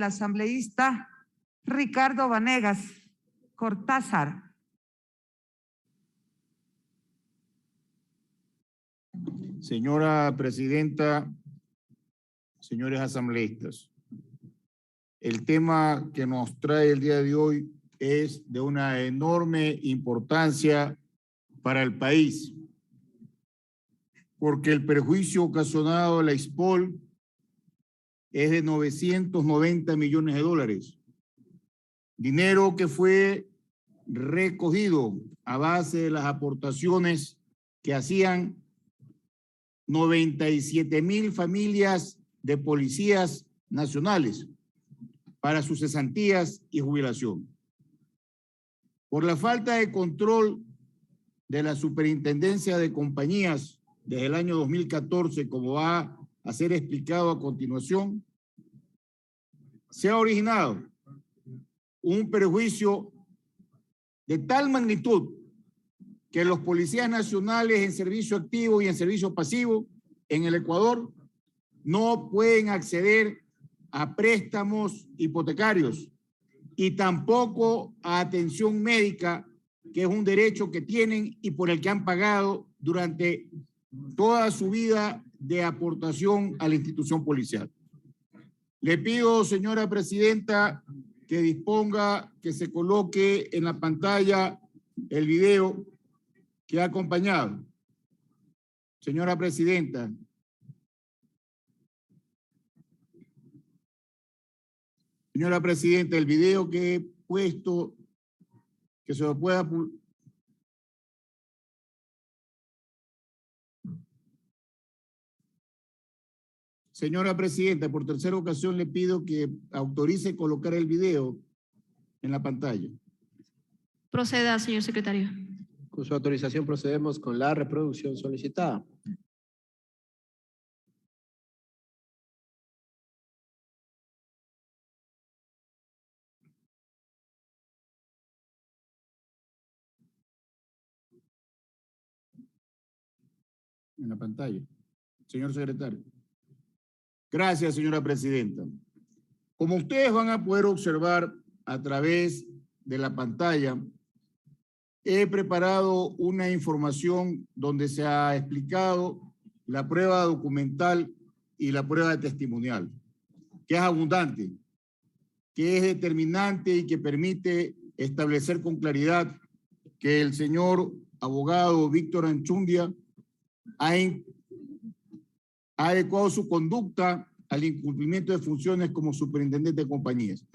el asambleísta Ricardo Vanegas Cortázar. Señora presidenta, señores asambleístas, el tema que nos trae el día de hoy es de una enorme importancia para el país, porque el perjuicio ocasionado a la ISPOL es de 990 millones de dólares, dinero que fue recogido a base de las aportaciones que hacían 97,000 familias de policías nacionales para sus cesantías y jubilación. Por la falta de control de la Superintendencia de Compañías desde el año 2014, como va a ser explicado a continuación, se ha originado un perjuicio de tal magnitud que los policías nacionales en servicio activo y en servicio pasivo en el Ecuador no pueden acceder a préstamos hipotecarios y tampoco a atención médica, que es un derecho que tienen y por el que han pagado durante toda su vida de aportación a la institución policial. Le pido, señora presidenta, que disponga que se coloque en la pantalla el video que ha acompañado. Señora presidenta. Señora presidenta, el video que he puesto, que se lo pueda... Señora presidenta, por tercera ocasión le pido que autorice colocar el video en la pantalla. Proceda, señor secretario. Con su autorización procedemos con la reproducción solicitada. En la pantalla. Señor secretario. Gracias, señora presidenta. Como ustedes van a poder observar a través de la pantalla, he preparado una información donde se ha explicado la prueba documental y la prueba testimonial, que es abundante, que es determinante y que permite establecer con claridad que el señor abogado Víctor Anchundia ha adecuado su conducta al incumplimiento de funciones como superintendente de compañías,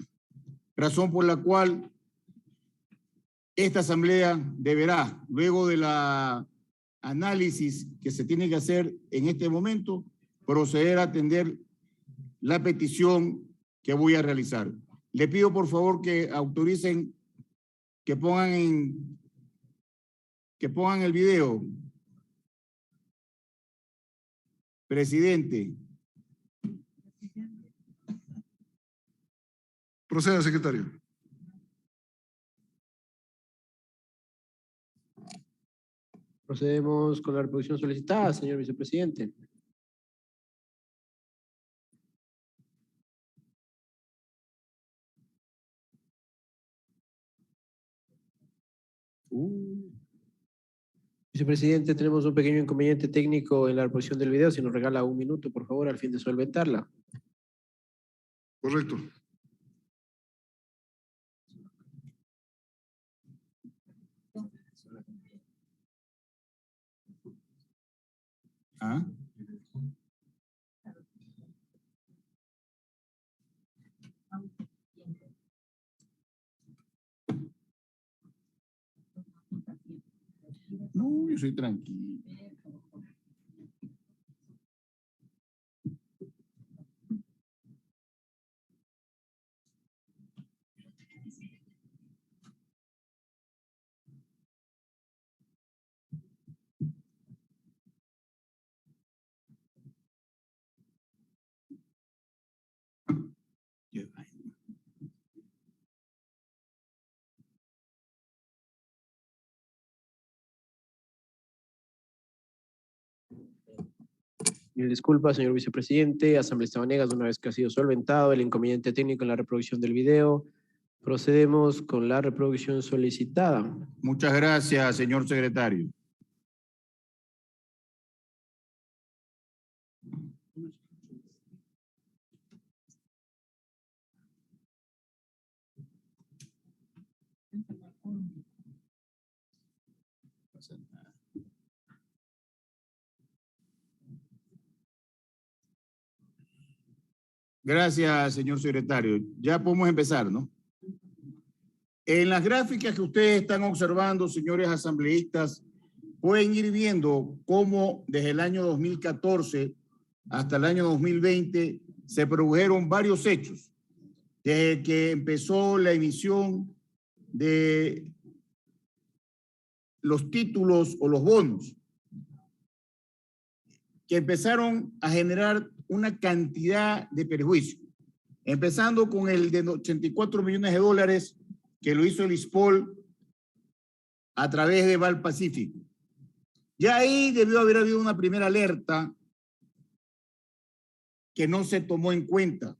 razón por la cual esta asamblea deberá, luego de la análisis que se tiene que hacer en este momento, proceder a atender la petición que voy a realizar. Le pido por favor que autoricen que pongan el video. Presidente. Proceda, secretario. Procedemos con la reproducción solicitada, señor vicepresidente. Vicepresidente, tenemos un pequeño inconveniente técnico en la reproducción del video. Si nos regala un minuto, por favor, al fin de solventarla. Correcto. ¿Ah? No, yo soy tranquilo. Mil disculpas, señor vicepresidente. Asambleísta Vanegas, una vez que ha sido solventado el inconveniente técnico en la reproducción del video, procedemos con la reproducción solicitada. Muchas gracias, señor secretario. Gracias, señor secretario. Ya podemos empezar, ¿no? En las gráficas que ustedes están observando, señores asambleístas, pueden ir viendo cómo desde el año 2014 hasta el año 2020 se produjeron varios hechos. Desde que empezó la emisión de los títulos o los bonos, que empezaron a generar una cantidad de perjuicios, empezando con el de 84 millones de dólares que lo hizo el ISPOL a través de Val Pacífico. Ya ahí debió haber habido una primera alerta que no se tomó en cuenta.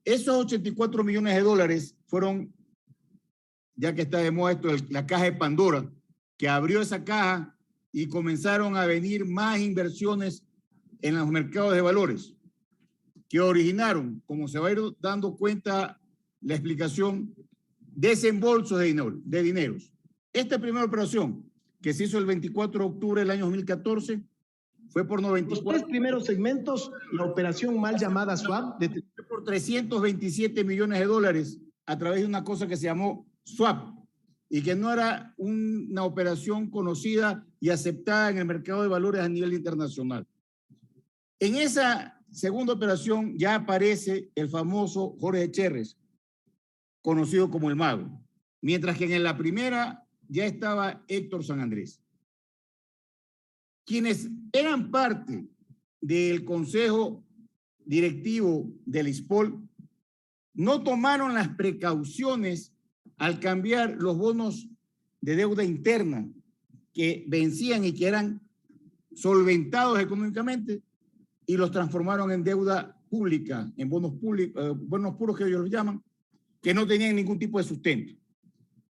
Esos 84 millones de dólares fueron, ya que está de moda esto, la caja de Pandora, que abrió esa caja y comenzaron a venir más inversiones en los mercados de valores, que originaron, como se va a ir dando cuenta la explicación, desembolsos de dineros. Esta primera operación, que se hizo el 24 de octubre del año 2014, fue por 94... Los tres primeros segmentos, la operación mal llamada swap, por 327 millones de dólares a través de una cosa que se llamó swap y que no era una operación conocida y aceptada en el mercado de valores a nivel internacional. En esa segunda operación ya aparece el famoso Jorge Cherres, conocido como el Mago, mientras que en la primera ya estaba Héctor San Andrés. Quienes eran parte del consejo directivo del ISPOL no tomaron las precauciones al cambiar los bonos de deuda interna que vencían y que eran solventados económicamente y los transformaron en deuda pública, en bonos públicos, bonos puros que ellos los llaman, que no tenían ningún tipo de sustento.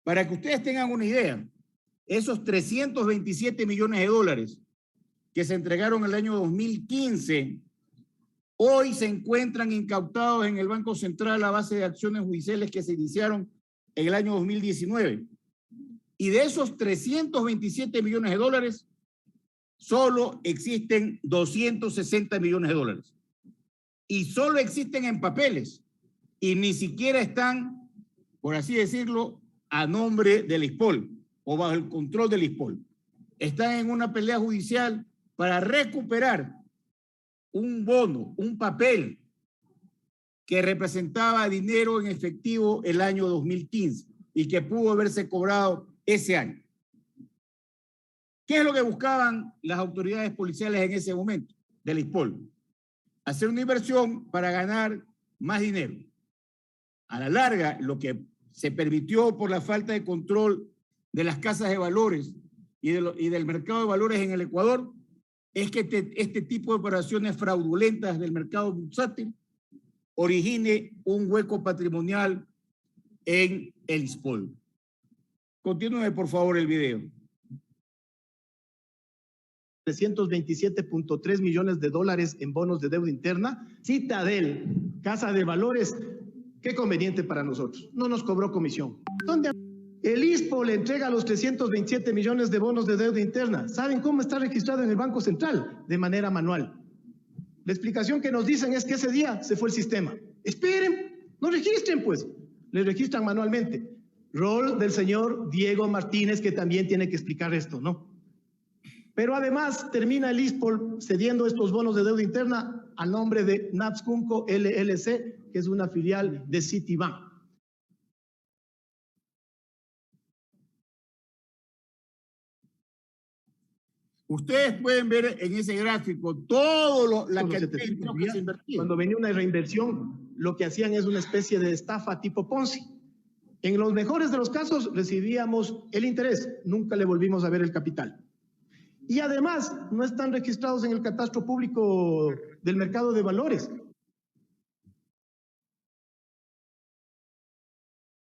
Para que ustedes tengan una idea, esos 327 millones de dólares que se entregaron en el año 2015, hoy se encuentran incautados en el Banco Central a base de acciones judiciales que se iniciaron en el año 2019. Y de esos 327 millones de dólares, solo existen 260 millones de dólares. Y solo existen en papeles y ni siquiera están, por así decirlo, a nombre del ISPOL o bajo el control del ISPOL. Están en una pelea judicial para recuperar un bono, un papel que representaba dinero en efectivo el año 2015 y que pudo haberse cobrado ese año. ¿Qué es lo que buscaban las autoridades policiales en ese momento del ISPOL? Hacer una inversión para ganar más dinero. A la larga, lo que se permitió por la falta de control de las casas de valores y del mercado de valores en el Ecuador es que este tipo de operaciones fraudulentas del mercado bursátil origine un hueco patrimonial en el ISPOL. Continúe, por favor, el video. 327.3 millones de dólares en bonos de deuda interna. Citadel, Casa de Valores, qué conveniente para nosotros. No nos cobró comisión. ¿Dónde? El ISPO le entrega los 327 millones de bonos de deuda interna. ¿Saben cómo está registrado en el Banco Central? De manera manual. La explicación que nos dicen es que ese día se fue el sistema. Esperen, no registren pues. Le registran manualmente. Rol del señor Diego Martínez, que también tiene que explicar esto, ¿no? Pero además termina el ISPOL cediendo estos bonos de deuda interna a nombre de Napscunco LLC, que es una filial de Citibank. Ustedes pueden ver en ese gráfico todo la cantidad de dinero que se invertía. Cuando venía una reinversión, lo que hacían es una especie de estafa tipo Ponzi. En los mejores de los casos recibíamos el interés, nunca le volvimos a ver el capital. Y además no están registrados en el catastro público del mercado de valores.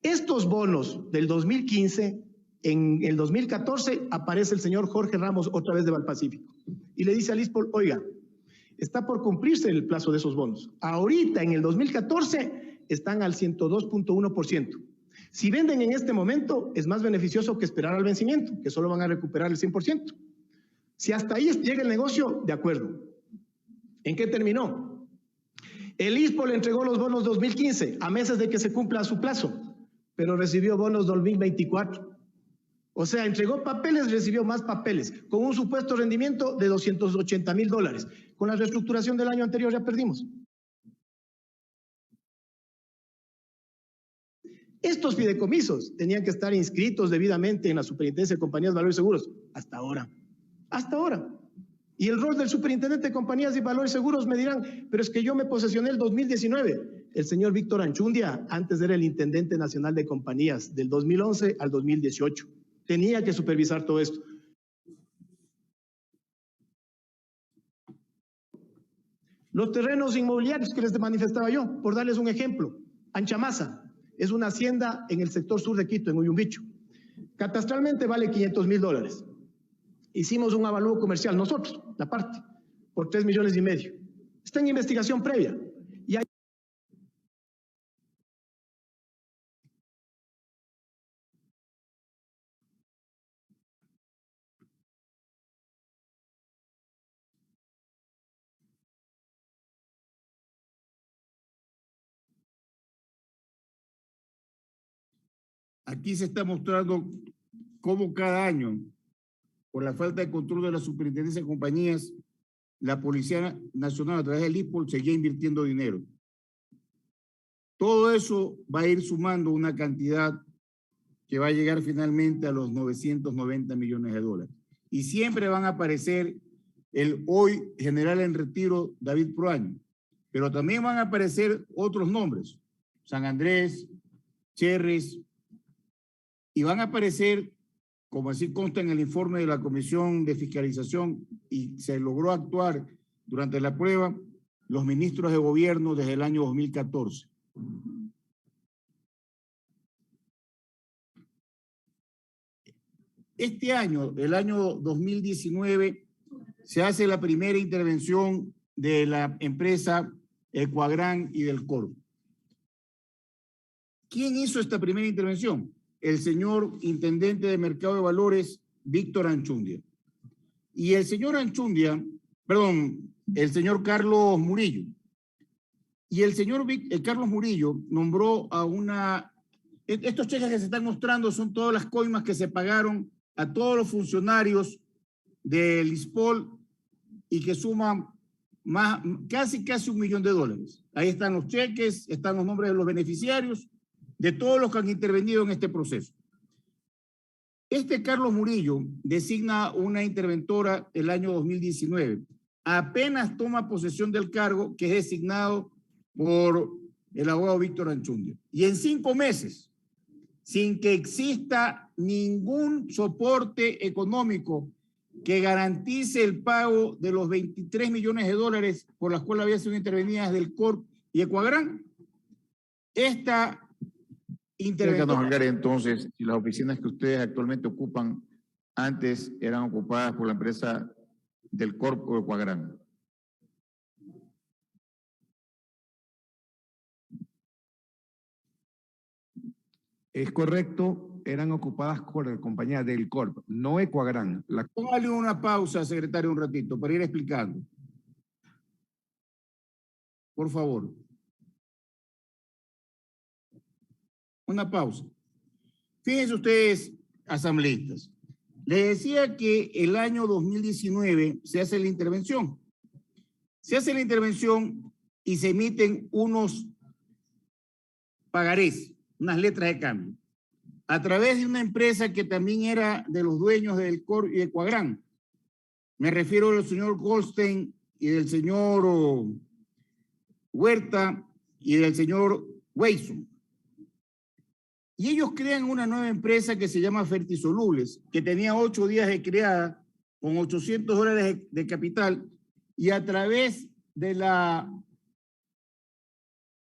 Estos bonos del 2015, en el 2014 aparece el señor Jorge Ramos otra vez de Valpacífico y le dice al ISPOL, oiga, está por cumplirse el plazo de esos bonos. Ahorita en el 2014 están al 102.1%. Si venden en este momento es más beneficioso que esperar al vencimiento, que solo van a recuperar el 100%. Si hasta ahí llega el negocio, de acuerdo. ¿En qué terminó? El ISPOL le entregó los bonos 2015 a meses de que se cumpla su plazo, pero recibió bonos 2024. O sea, entregó papeles, recibió más papeles, con un supuesto rendimiento de $280,000. Con la reestructuración del año anterior ya perdimos. Estos fideicomisos tenían que estar inscritos debidamente en la Superintendencia de Compañías de Valores y Seguros. Hasta ahora. Hasta ahora. Y el rol del superintendente de Compañías y Valores Seguros me dirán, pero es que yo me posesioné el 2019. El señor Víctor Anchundia, antes era el intendente nacional de compañías, del 2011 al 2018. Tenía que supervisar todo esto. Los terrenos inmobiliarios que les manifestaba yo, por darles un ejemplo. Anchamaza es una hacienda en el sector sur de Quito, en Uyumbicho. Catastralmente vale $500,000. Hicimos un avalúo comercial, nosotros, la parte, por 3,5 millones. Está en investigación previa. Y hay... Aquí se está mostrando cómo cada año, por la falta de control de la Superintendencia de Compañías, la Policía Nacional a través del ISPOL seguía invirtiendo dinero. Todo eso va a ir sumando una cantidad que va a llegar finalmente a los $990 millones. Y siempre van a aparecer el hoy general en retiro David Proaño, pero también van a aparecer otros nombres, San Andrés, Cherres, y van a aparecer, como así consta en el informe de la Comisión de Fiscalización y se logró actuar durante la prueba, los ministros de gobierno desde el año 2014. Este año, el año 2019, se hace la primera intervención de la empresa Ecuagran y del Corp. ¿Quién hizo esta primera intervención? El señor intendente de Mercado de Valores, Víctor Anchundia. Y el señor Anchundia, el señor Carlos Murillo. Y el señor Carlos Murillo nombró a una... Estos cheques que se están mostrando son todas las coimas que se pagaron a todos los funcionarios del ISPOL y que suman casi $1 millón. Ahí están los cheques, están los nombres de los beneficiarios, de todos los que han intervenido en este proceso. Este Carlos Murillo designa una interventora el año 2019. Apenas toma posesión del cargo que es designado por el abogado Víctor Anchundia. Y en 5 meses, sin que exista ningún soporte económico que garantice el pago de los $23 millones por las cuales habían sido intervenidas del Corp y Ecuagran, esta interventora... Entonces, si las oficinas que ustedes actualmente ocupan antes eran ocupadas por la empresa del Corp o Ecuagran. Es correcto, eran ocupadas por la compañía del Corp, no Ecuagran. Póngale una pausa, secretario, un ratito, para ir explicando. Por favor. Una pausa. Fíjense ustedes, asambleístas. Les decía que el año 2019 se hace la intervención. Se hace la intervención y se emiten unos pagarés, unas letras de cambio, a través de una empresa que también era de los dueños del Corp y Ecuagran. Me refiero al señor Goldstein y del señor Huerta y del señor Weison. Y ellos crean una nueva empresa que se llama Fertisolubles, que tenía 8 días de creada con $800 de capital y a través de la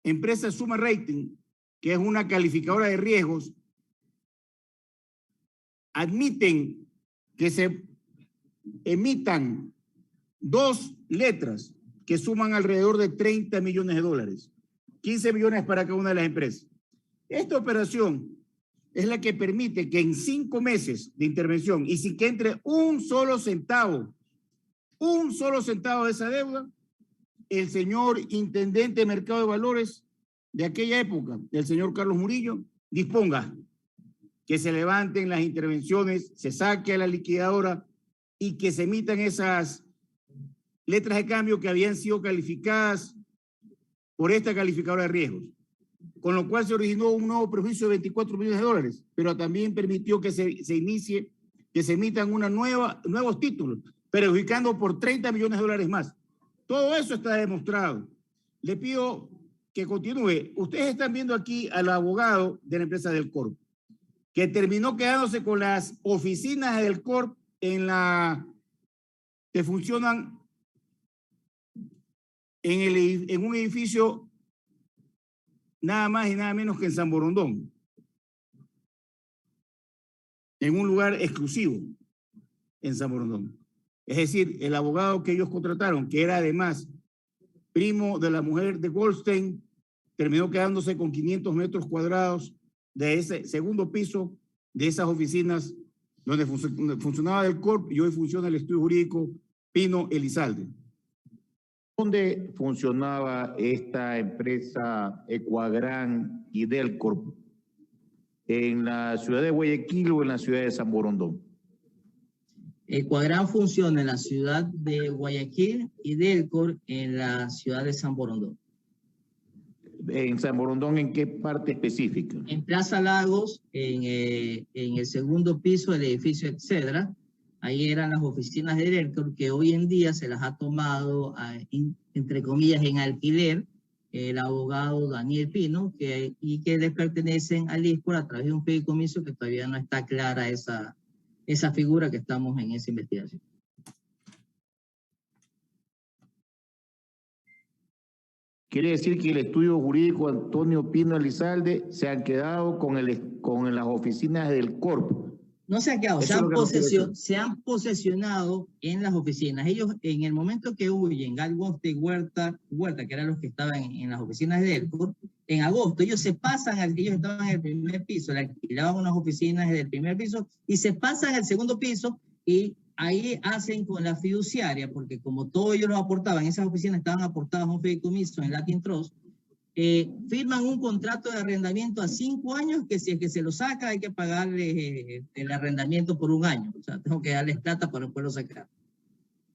empresa Suma Rating, que es una calificadora de riesgos, admiten que se emitan 2 letras que suman alrededor de $30 millones, 15 millones para cada una de las empresas. Esta operación es la que permite que en 5 meses de intervención y sin que entre un solo centavo de esa deuda, el señor intendente de Mercado de Valores de aquella época, el señor Carlos Murillo, disponga que se levanten las intervenciones, se saque a la liquidadora y que se emitan esas letras de cambio que habían sido calificadas por esta calificadora de riesgos, con lo cual se originó un nuevo perjuicio de $24 millones, pero también permitió que se inicie, que se emitan nuevos títulos, perjudicando por $30 millones más. Todo eso está demostrado. Le pido que continúe. Ustedes están viendo aquí al abogado de la empresa Del Corp, que terminó quedándose con las oficinas de Del Corp que funcionan en un edificio nada más y nada menos que en San Borondón, en un lugar exclusivo en San Borondón. Es decir, el abogado que ellos contrataron, que era además primo de la mujer de Goldstein, terminó quedándose con 500 metros cuadrados de ese segundo piso de esas oficinas donde funcionaba Del Corp y hoy funciona el estudio jurídico Pino Elizalde. ¿Dónde funcionaba esta empresa Ecuagran y Del Corp? ¿En la ciudad de Guayaquil o en la ciudad de San Borondón? Ecuagran funciona en la ciudad de Guayaquil y Del Corp en la ciudad de San Borondón. ¿En San Borondón en qué parte específica? En Plaza Lagos, en el segundo piso del edificio Etcétera, ahí eran las oficinas de Del Corp, que hoy en día se las ha tomado, entre comillas, en alquiler el abogado Daniel Pino, y que les pertenecen al ISPOR a través de un fideicomiso que todavía no está clara esa figura, que estamos en esa investigación. Quiere decir que el estudio jurídico Antonio Pino Elizalde se han quedado con las oficinas del Corp. No se han quedado, se han posesionado en las oficinas. Ellos, en el momento que huyen, Galgoste y Huerta, que eran los que estaban en las oficinas de Del Corp, en agosto, ellos estaban en el primer piso, le alquilaban unas oficinas del primer piso y se pasan al segundo piso y ahí hacen con la fiduciaria, porque como todos ellos lo aportaban, esas oficinas estaban aportadas a un fideicomiso en Latin Trust, firman un contrato de arrendamiento a 5 años, que si es que se lo saca hay que pagarle el arrendamiento por 1 año. O sea, tengo que darles plata para poderlo sacar.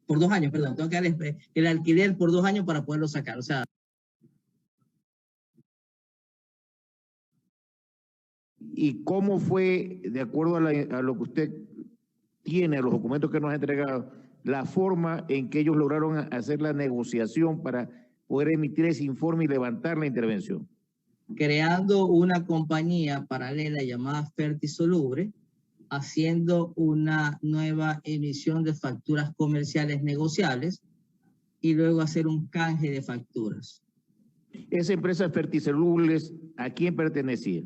Por 2 años, perdón. Tengo que darles el alquiler por 2 años para poderlo sacar. O sea. ¿Y cómo fue, de acuerdo a lo que usted tiene, a los documentos que nos ha entregado, la forma en que ellos lograron hacer la negociación para poder emitir ese informe y levantar la intervención? Creando una compañía paralela llamada Fertisolubre, haciendo una nueva emisión de facturas comerciales negociables y luego hacer un canje de facturas. ¿Esa empresa Fertisolubles a quién pertenecía?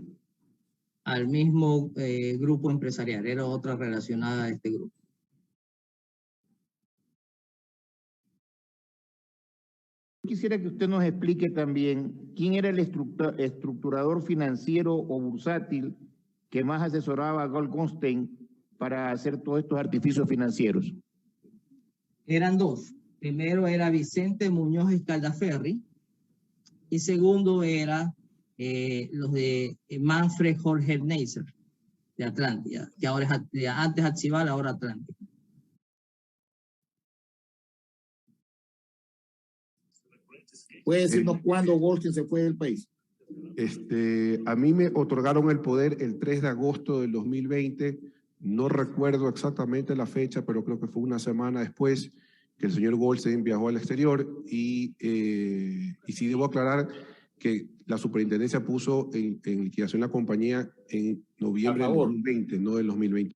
Al mismo grupo empresarial, era otra relacionada a este grupo. Quisiera que usted nos explique también quién era el estructurador financiero o bursátil que más asesoraba a Goldstein para hacer todos estos artificios financieros. Eran 2. Primero era Vicente Muñoz Escaldaferri y segundo era los de Manfred Jorge Neisser de Atlántida, que ahora es antes Achival, ahora Atlántida. ¿Puede decirnos cuándo Goldstein se fue del país? A mí me otorgaron el poder el 3 de agosto del 2020. No recuerdo exactamente la fecha, pero creo que fue una semana después que el señor Goldstein viajó al exterior. Y sí debo aclarar que la superintendencia puso en liquidación la compañía en noviembre del 2020, no del 2020.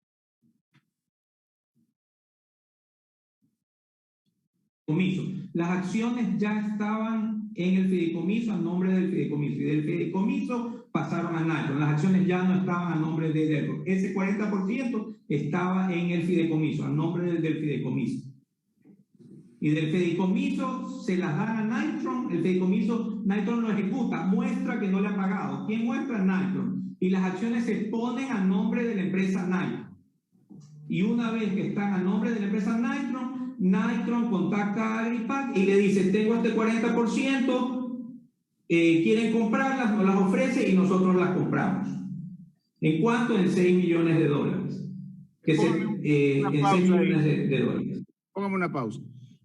fideicomiso. Las acciones ya estaban en el fideicomiso a nombre del fideicomiso y del fideicomiso pasaron a Nitron. Las acciones ya no estaban a nombre de Delco. Ese 40% estaba en el fideicomiso, a nombre del fideicomiso. Y del fideicomiso se las dan a Nitron, el fideicomiso Nitron lo ejecuta, muestra que no le ha pagado. ¿Quién muestra? Nitron. Y las acciones se ponen a nombre de la empresa Nitron. Y una vez que están a nombre de la empresa Nitron, Nitron contacta a Agripac y le dice, tengo este 40%, quieren comprarlas, nos las ofrece y nosotros las compramos. ¿En cuánto? En $6 millones. Que en 6 millones de dólares. Póngame una pausa.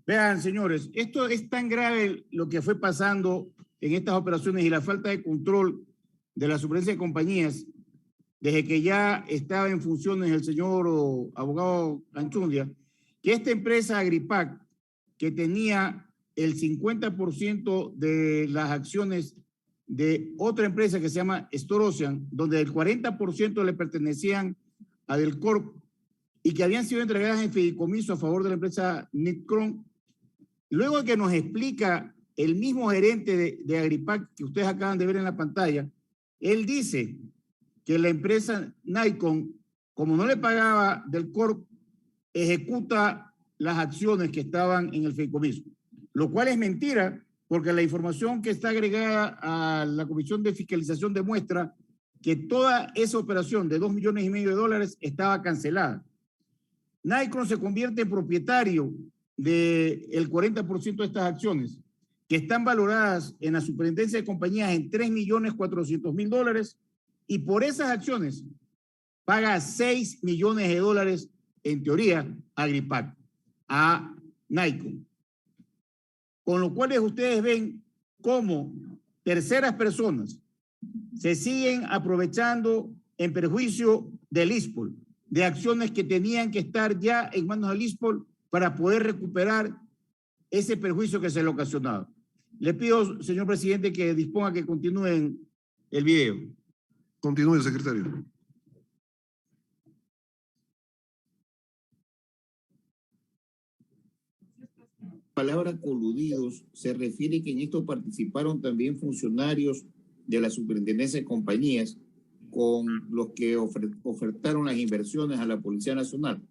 Vean, señores, esto es tan grave lo que fue pasando en estas operaciones y la falta de control de la Superintendencia de Compañías desde que ya estaba en funciones el señor abogado Anchundia, que esta empresa Agripac, que tenía el 50% de las acciones de otra empresa que se llama Store Ocean, donde el 40% le pertenecían a Delcorp y que habían sido entregadas en fideicomiso a favor de la empresa Nitron. Luego de que nos explica el mismo gerente de Agripac que ustedes acaban de ver en la pantalla, él dice que la empresa Nitron, como no le pagaba Delcorp, ejecuta las acciones que estaban en el fideicomiso, lo cual es mentira porque la información que está agregada a la Comisión de Fiscalización demuestra que toda esa operación de $2,5 millones estaba cancelada. Nitron se convierte en propietario del 40% de estas acciones, que están valoradas en la Superintendencia de Compañías en $3,400,000, y por esas acciones paga $6 millones, en teoría, a Agripac, a Nitron. Con lo cual ustedes ven cómo terceras personas se siguen aprovechando en perjuicio del ISPOL, de acciones que tenían que estar ya en manos del ISPOL para poder recuperar ese perjuicio que se le ocasionaba. Le pido, señor presidente, que disponga que continúen el video. Continúe, secretario. La palabra coludidos se refiere que en esto participaron también funcionarios de la Superintendencia de Compañías con los que ofertaron las inversiones a la Policía Nacional.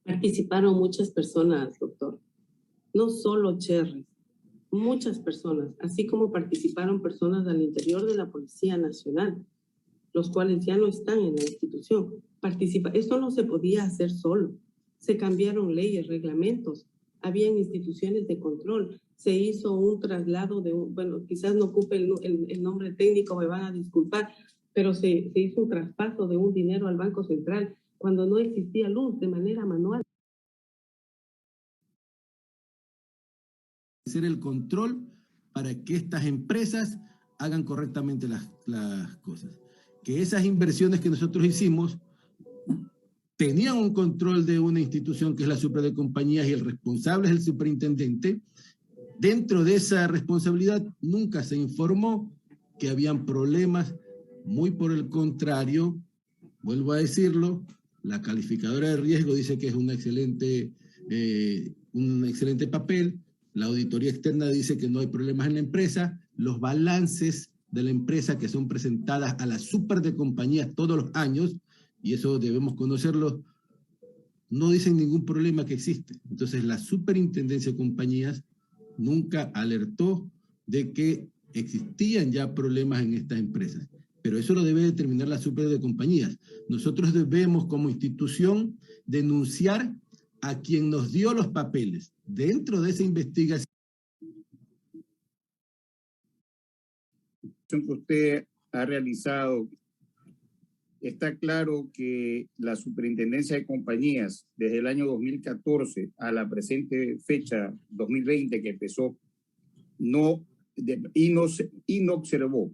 Participaron muchas personas, doctor. No solo Cherry, muchas personas, así como participaron personas al interior de la Policía Nacional, los cuales ya no están en la institución. Esto no se podía hacer solo. Se cambiaron leyes, reglamentos, habían instituciones de control, se hizo un traslado de bueno, quizás no ocupe el nombre técnico, me van a disculpar, pero se hizo un traspaso de un dinero al Banco Central cuando no existía luz de manera manual. Hacer el control para que estas empresas hagan correctamente las cosas. Que esas inversiones que nosotros hicimos tenían un control de una institución que es la Superintendencia de Compañías y el responsable es el superintendente. Dentro de esa responsabilidad nunca se informó que habían problemas, muy por el contrario, vuelvo a decirlo, la calificadora de riesgo dice que es un excelente papel, la auditoría externa dice que no hay problemas en la empresa, los balances de la empresa que son presentadas a la Superintendencia de Compañías todos los años, y eso debemos conocerlo, no dicen ningún problema que existe. Entonces la Superintendencia de Compañías nunca alertó de que existían ya problemas en estas empresas. Pero eso lo debe determinar la Superintendencia de Compañías. Nosotros debemos como institución denunciar a quien nos dio los papeles. Dentro de esa investigación que usted ha realizado, está claro que la Superintendencia de Compañías, desde el año 2014 a la presente fecha, 2020, que empezó, no observó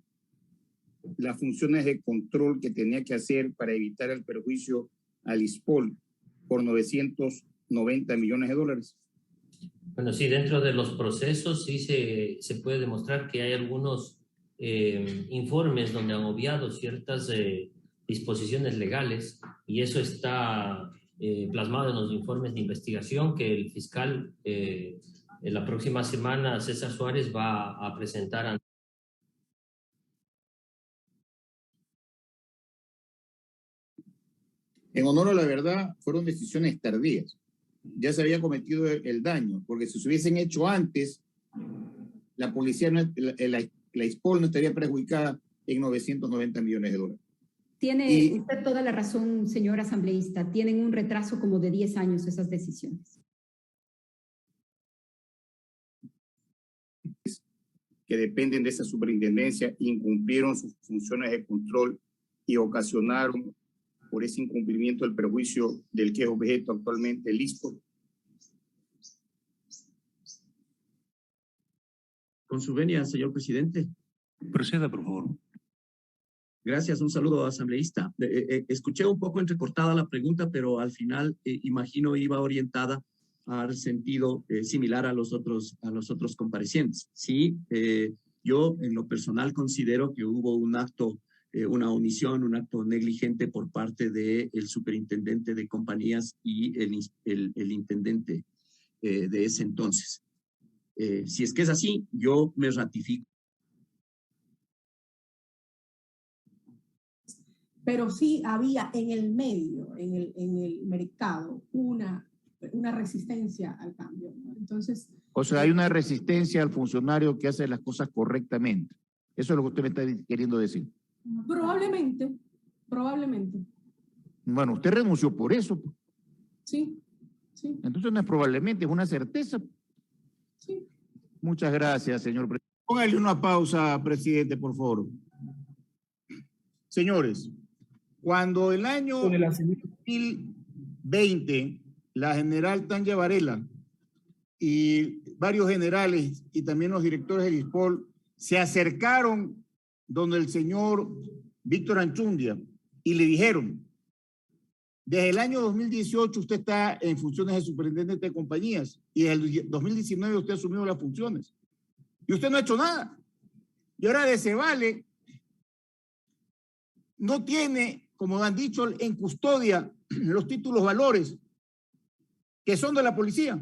las funciones de control que tenía que hacer para evitar el perjuicio al ISPOL por $990 millones. Bueno, sí, dentro de los procesos sí se puede demostrar que hay algunos informes donde han obviado ciertas disposiciones legales, y eso está plasmado en los informes de investigación que el fiscal en la próxima semana, César Suárez, va a presentar ante. En honor a la verdad, fueron decisiones tardías. Ya se había cometido el daño, porque si se hubiesen hecho antes, la policía, la ISPOL no estaría perjudicada en 990 millones de dólares. Tiene usted toda la razón, señor asambleísta. Tienen un retraso como de 10 años esas decisiones. Que dependen de esa superintendencia incumplieron sus funciones de control y ocasionaron por ese incumplimiento el perjuicio del que es objeto actualmente el ISPOL. Con su venia, señor presidente. Proceda, por favor. Gracias, un saludo asambleísta. Escuché un poco entrecortada la pregunta, pero al final imagino iba orientada al sentido similar a los otros comparecientes. Sí, yo en lo personal considero que hubo un acto, una omisión, un acto negligente por parte del superintendente de compañías y el intendente de ese entonces. Si es que es así, yo me ratifico. Pero sí había en el medio, en el mercado, una resistencia al cambio, ¿no? Entonces... O sea, hay una resistencia al funcionario que hace las cosas correctamente. Eso es lo que usted me está queriendo decir. Probablemente. Bueno, usted renunció por eso. Sí. Entonces no es probablemente, es una certeza. Sí. Muchas gracias, señor presidente. Póngale una pausa, presidente, por favor. Señores, cuando el año 2020, la general Tanya Varela y varios generales y también los directores del ISPOL se acercaron donde el señor Víctor Anchundia y le dijeron: desde el año 2018 usted está en funciones de superintendente de compañías y desde el 2019 usted ha asumido las funciones y usted no ha hecho nada. Y ahora de se vale, no tiene, como han dicho, en custodia los títulos valores que son de la policía.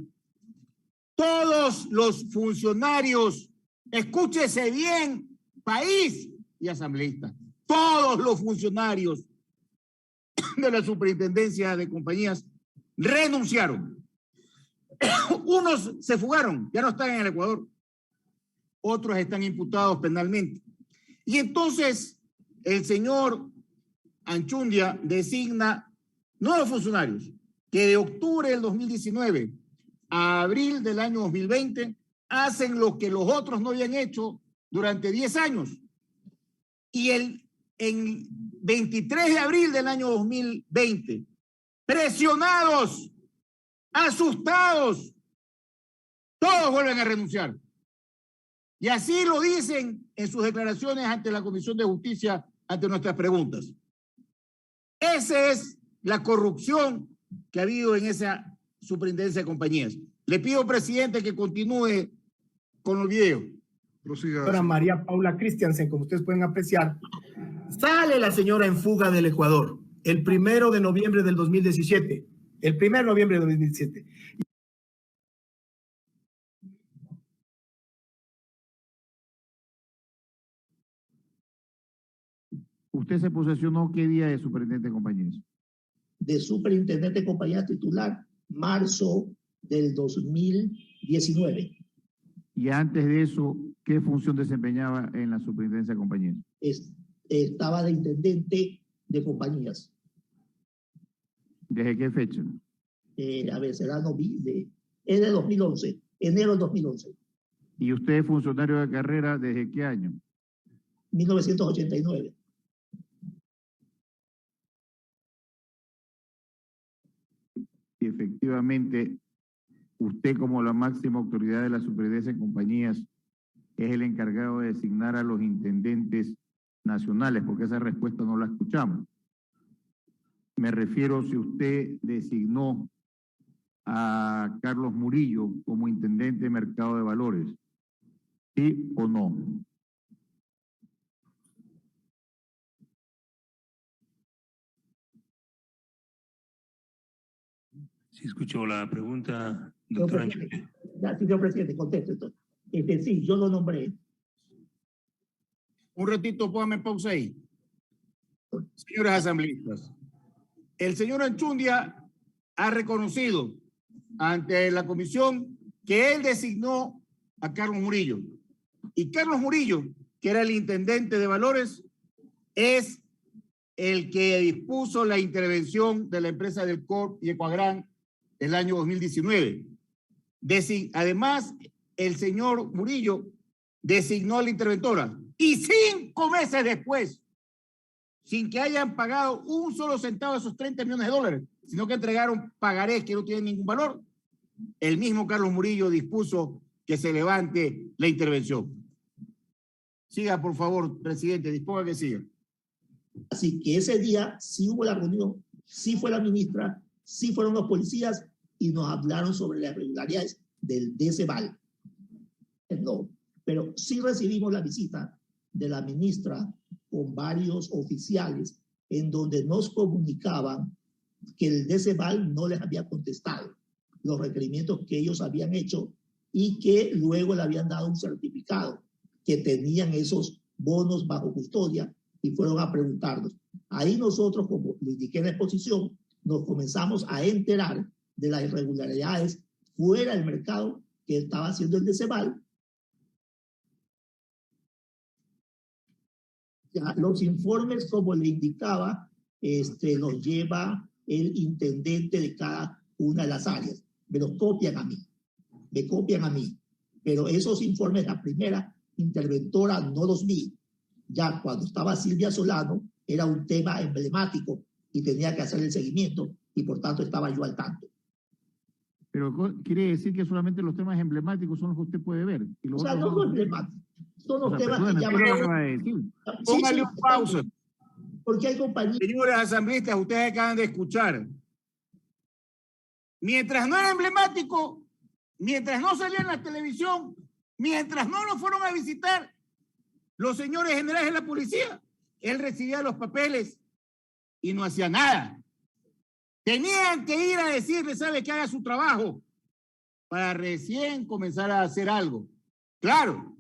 Todos los funcionarios, escúchese bien, país y asambleísta, todos los funcionarios de la superintendencia de compañías renunciaron. Unos se fugaron, ya no están en el Ecuador. Otros están imputados penalmente. Y entonces el señor Anchundia designa nuevos funcionarios que de octubre del 2019 a abril del año 2020 hacen lo que los otros no habían hecho durante 10 años. Y el 23 de abril del año 2020, presionados, asustados, todos vuelven a renunciar. Y así lo dicen en sus declaraciones ante la Comisión de Justicia, ante nuestras preguntas. Esa es la corrupción que ha habido en esa superintendencia de compañías. Le pido, presidente, que continúe con el video. Señora María Paula Christiansen, como ustedes pueden apreciar, sale la señora en fuga del Ecuador el 1 de noviembre del 2017. El 1 de noviembre del 2017. ¿Usted se posesionó qué día de superintendente de compañías? De superintendente de compañía titular, marzo del 2019. Y antes de eso, ¿qué función desempeñaba en la superintendencia de compañías? Estaba de intendente de compañías. ¿Desde qué fecha? A ver, será es de 2011, enero del 2011. ¿Y usted es funcionario de carrera desde qué año? 1989. Y efectivamente, usted como la máxima autoridad de la superintendencia de compañías es el encargado de designar a los intendentes nacionales, porque esa respuesta no la escuchamos. Me refiero si usted designó a Carlos Murillo como intendente de mercado de valores, ¿sí o no? Sí, escucho la pregunta, doctora Anchute. Señor presidente, contesto entonces. Sí, yo lo nombré. Un ratito, póngame pausa ahí. Señores asambleístas, el señor Anchundia ha reconocido ante la comisión que él designó a Carlos Murillo. Y Carlos Murillo, que era el intendente de Valores, es el que dispuso la intervención de la empresa del Corp y Ecuadrán el año 2019. Además, el señor Murillo designó a la interventora y 5 meses después, sin que hayan pagado un solo centavo de esos 30 millones de dólares, sino que entregaron pagarés que no tienen ningún valor, el mismo Carlos Murillo dispuso que se levante la intervención. Siga, por favor, presidente, disponga que siga. Así que ese día sí hubo la reunión, sí fue la ministra, sí fueron los policías y nos hablaron sobre las irregularidades del DECEVAL. No, pero sí recibimos la visita de la ministra con varios oficiales en donde nos comunicaban que el DECEVAL no les había contestado los requerimientos que ellos habían hecho y que luego le habían dado un certificado que tenían esos bonos bajo custodia y fueron a preguntarnos. Ahí nosotros, como lo indiqué en la exposición, nos comenzamos a enterar de las irregularidades fuera del mercado que estaba haciendo el DECEVAL. Ya, los informes, como le indicaba, los lleva el intendente de cada una de las áreas. Me los copian a mí. Pero esos informes, la primera interventora no los vi. Ya cuando estaba Silvia Solano, era un tema emblemático y tenía que hacer el seguimiento y por tanto estaba yo al tanto. Pero quiere decir que solamente los temas emblemáticos son los que usted puede ver. Y o sea, no son emblemáticos. Son los temas que ya Póngale un pausa. Porque hay compañías. Señores asambleístas, ustedes acaban de escuchar. Mientras no era emblemático, mientras no salía en la televisión, mientras no lo fueron a visitar los señores generales de la policía, él recibía los papeles y no hacía nada. Tenían que ir a decirle, ¿sabe que haga su trabajo? Para recién comenzar a hacer algo. Claro,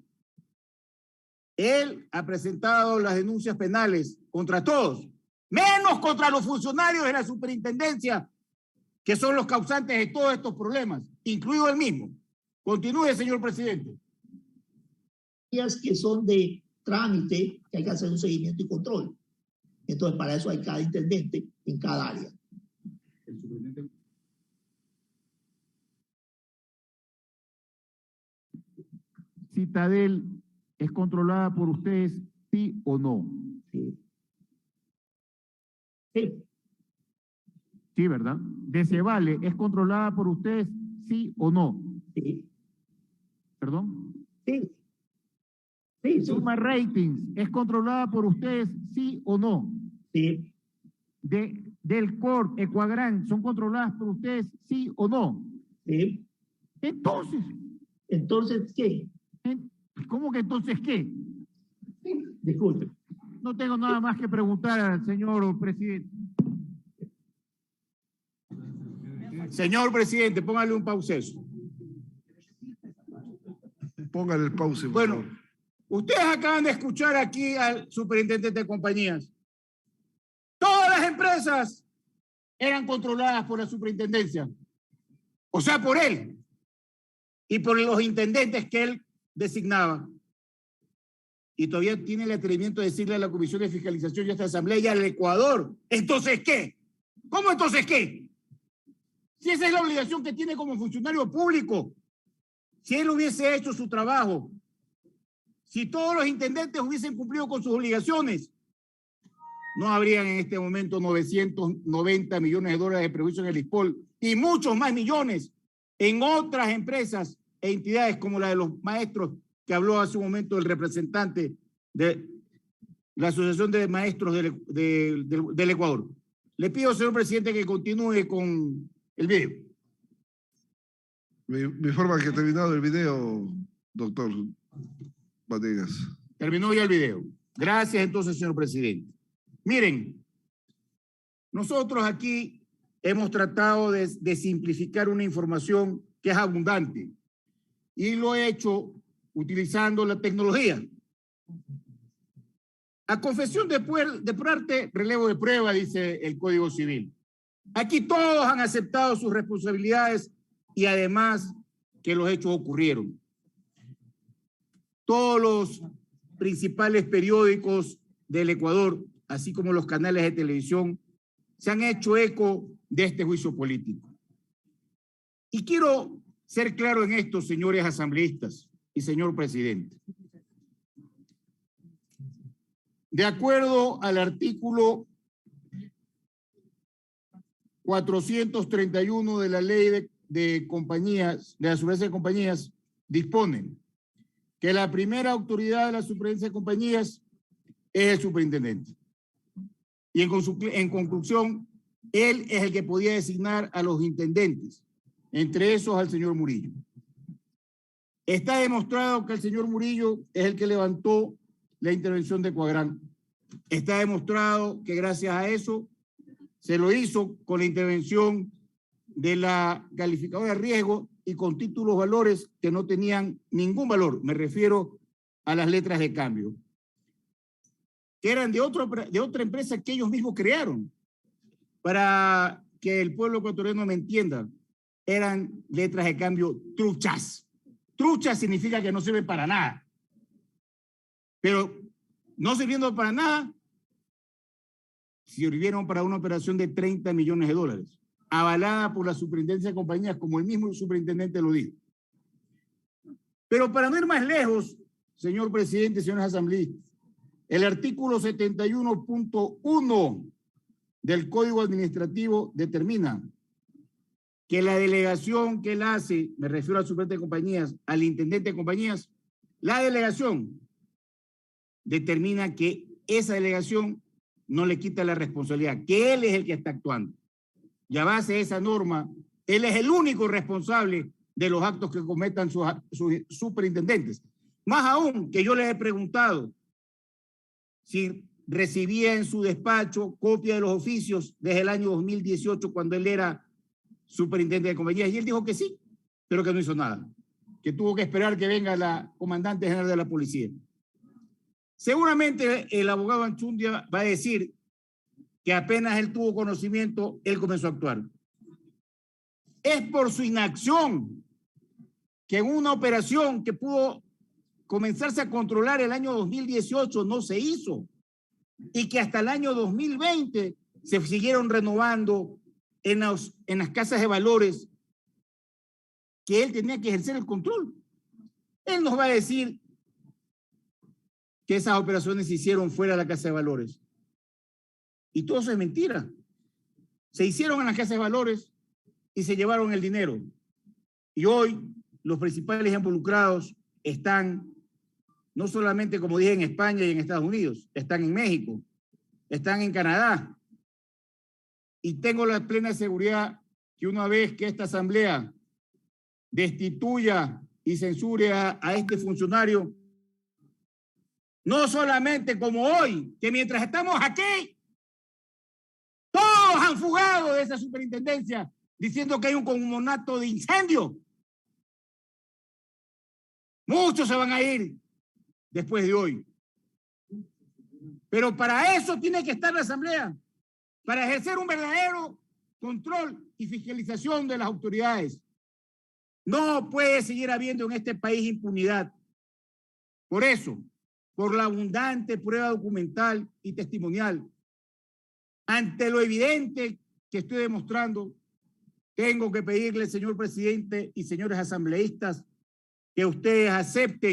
él ha presentado las denuncias penales contra todos, menos contra los funcionarios de la superintendencia, que son los causantes de todos estos problemas, incluido él mismo. Continúe, señor presidente. Que son de trámite, que hay que hacer un seguimiento y control. Entonces, para eso hay cada intendente en cada área. Citadel es controlada por ustedes, ¿sí o no? Sí. Sí. Sí, ¿verdad? DECEVAL es controlada por ustedes, ¿sí o no? Sí. ¿Perdón? Sí. Sí, sí. Suma Ratings es controlada por ustedes, ¿sí o no? Sí. Del Corp, Ecuadrán, ¿son controladas por ustedes, sí o no? Sí. Entonces, ¿qué? ¿Cómo que entonces qué? Disculpe. No tengo nada más que preguntar al señor presidente. Señor presidente, póngale un pauseso. Póngale el pause. Bueno, ustedes acaban de escuchar aquí al superintendente de compañías. Todas las empresas eran controladas por la superintendencia. O sea, por él. Y por los intendentes que él designaba. Y todavía tiene el atrevimiento de decirle a la Comisión de Fiscalización y a esta Asamblea y al Ecuador. ¿Entonces qué? ¿Cómo entonces qué? Si esa es la obligación que tiene como funcionario público. Si él hubiese hecho su trabajo, si todos los intendentes hubiesen cumplido con sus obligaciones, no habrían en este momento 990 millones de dólares de prejuicio en el ISPOL y muchos más millones en otras empresas e entidades como la de los maestros que habló hace un momento el representante de la Asociación de Maestros del Ecuador. Le pido, señor presidente, que continúe con el video. Me informa que ha terminado el video, doctor Vanegas. Terminó ya el video. Gracias entonces, señor presidente. Miren, nosotros aquí hemos tratado de simplificar una información que es abundante y lo he hecho utilizando la tecnología. A confesión de parte, relevo de prueba, dice el Código Civil. Aquí todos han aceptado sus responsabilidades y además que los hechos ocurrieron. Todos los principales periódicos del Ecuador, así como los canales de televisión, se han hecho eco de este juicio político. Y quiero ser claro en esto, señores asambleístas y señor presidente. De acuerdo al artículo 431 de la Ley de Compañías, de la Superintendencia de Compañías, disponen que la primera autoridad de la Superintendencia de Compañías es el superintendente. Y en conclusión, él es el que podía designar a los intendentes, entre esos al señor Murillo. Está demostrado que el señor Murillo es el que levantó la intervención de Coagrán. Está demostrado que gracias a eso se lo hizo con la intervención de la calificadora de riesgo y con títulos valores que no tenían ningún valor. Me refiero a las letras de cambio, que eran de otra empresa que ellos mismos crearon. Para que el pueblo ecuatoriano me entienda, eran letras de cambio truchas. Truchas significa que no sirven para nada. Pero no sirviendo para nada, sirvieron para una operación de 30 millones de dólares, avalada por la Superintendencia de Compañías, como el mismo superintendente lo dijo. Pero para no ir más lejos, señor presidente, señores asambleístas, el artículo 71.1 del Código Administrativo determina que la delegación que él hace, me refiero al superintendente de compañías, al intendente de compañías, la delegación determina que esa delegación no le quita la responsabilidad, que él es el que está actuando. Y a base de esa norma, él es el único responsable de los actos que cometan sus superintendentes. Más aún que yo les he preguntado si recibía en su despacho copia de los oficios desde el año 2018 cuando él era superintendente de compañías, y él dijo que sí, pero que no hizo nada, que tuvo que esperar que venga la comandante general de la policía. Seguramente el abogado Anchundia va a decir que apenas él tuvo conocimiento, él comenzó a actuar. Es por su inacción que en una operación que pudo comenzarse a controlar el año 2018 no se hizo y que hasta el año 2020 se siguieron renovando en las casas de valores que él tenía que ejercer el control. Él nos va a decir que esas operaciones se hicieron fuera de la casa de valores. Y todo eso es mentira. Se hicieron en la casa de valores y se llevaron el dinero. Y hoy los principales involucrados están, no solamente, como dije, en España y en Estados Unidos, están en México, están en Canadá. Y tengo la plena seguridad que una vez que esta asamblea destituya y censure a este funcionario, no solamente como hoy, que mientras estamos aquí, todos han fugado de esa superintendencia diciendo que hay un comunato de incendio. Muchos se van a ir después de hoy. Pero para eso tiene que estar la asamblea, para ejercer un verdadero control y fiscalización de las autoridades. No puede seguir habiendo en este país impunidad. Por eso, por la abundante prueba documental y testimonial, ante lo evidente que estoy demostrando, tengo que pedirle, señor presidente y señores asambleístas, que ustedes acepten